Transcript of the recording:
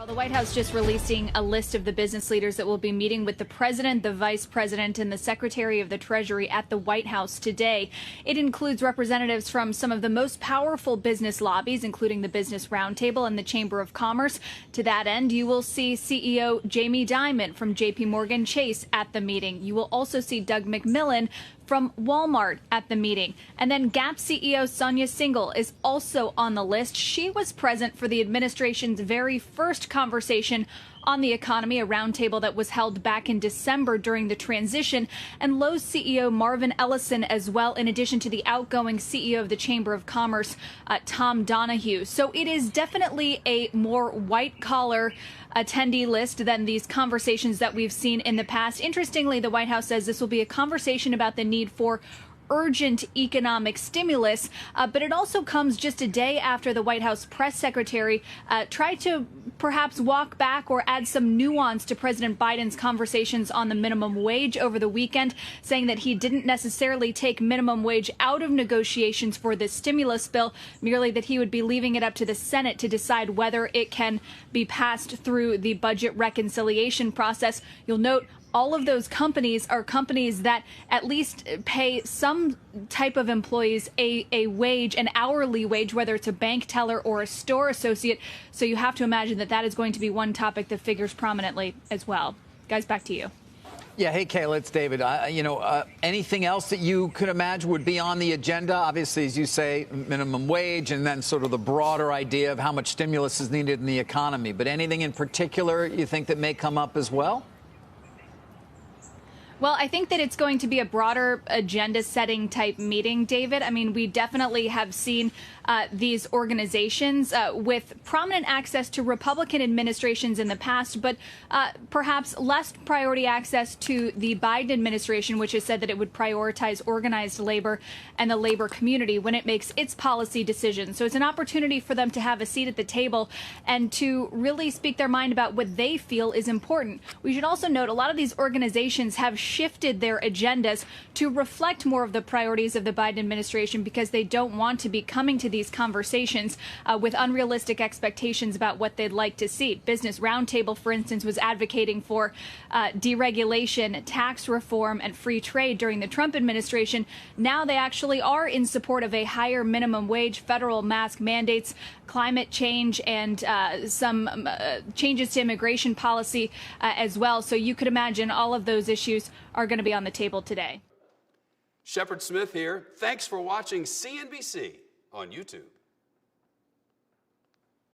The White House just releasing a list of the business leaders that will be meeting with the president, the vice president, and the secretary of the Treasury at the White House today. It includes representatives from some of the most powerful business lobbies, including the Business Roundtable and the Chamber of Commerce. To that end, you will see CEO Jamie Dimon from JPMorgan Chase at the meeting. You will also see Doug McMillon from Walmart at the meeting. And then Gap CEO Sonia Syngal is also on the list. She was present for the administration's very first conversation on the economy, a roundtable that was held back in December during the transition, and Lowe's CEO Marvin Ellison as well, in addition to the outgoing CEO of the Chamber of Commerce, Tom Donohue. So it is definitely a more white-collar attendee list than these conversations that we've seen in the past. Interestingly, the White House says this will be a conversation about the need for urgent economic stimulus, but it also comes just a day after the White House press secretary tried to perhaps walk back or add some nuance to President Biden's conversations on the minimum wage over the weekend, saying that he didn't necessarily take minimum wage out of negotiations for this stimulus bill, merely that he would be leaving it up to the Senate to decide whether it can be passed through the budget reconciliation process. You'll note all of those companies are companies that at least pay some type of employees a wage, an hourly wage, whether it's a bank teller or a store associate. So you have to imagine that that is going to be one topic that figures prominently as well. Guys, back to you. Yeah. Hey, Kayla, it's David. Anything else that you could imagine would be on the agenda? Obviously, as you say, minimum wage and then sort of the broader idea of how much stimulus is needed in the economy. But anything in particular you think that may come up as well? Well, I think that it's going to be a broader agenda-setting type meeting, David. I mean, we definitely have seen these organizations with prominent access to Republican administrations in the past, but perhaps less priority access to the Biden administration, which has said that it would prioritize organized labor and the labor community when it makes its policy decisions. So it's an opportunity for them to have a seat at the table and to really speak their mind about what they feel is important. We should also note a lot of these organizations have shifted their agendas to reflect more of the priorities of the Biden administration because they don't want to be coming to these conversations with unrealistic expectations about what they'd like to see. Business Roundtable, for instance, was advocating for deregulation, tax reform, and free trade during the Trump administration. Now they actually are in support of a higher minimum wage, federal mask mandates, climate change, and some changes to immigration policy as well. So you could imagine all of those issues are going to be on the table today. Shepard Smith here. Thanks for watching CNBC on YouTube.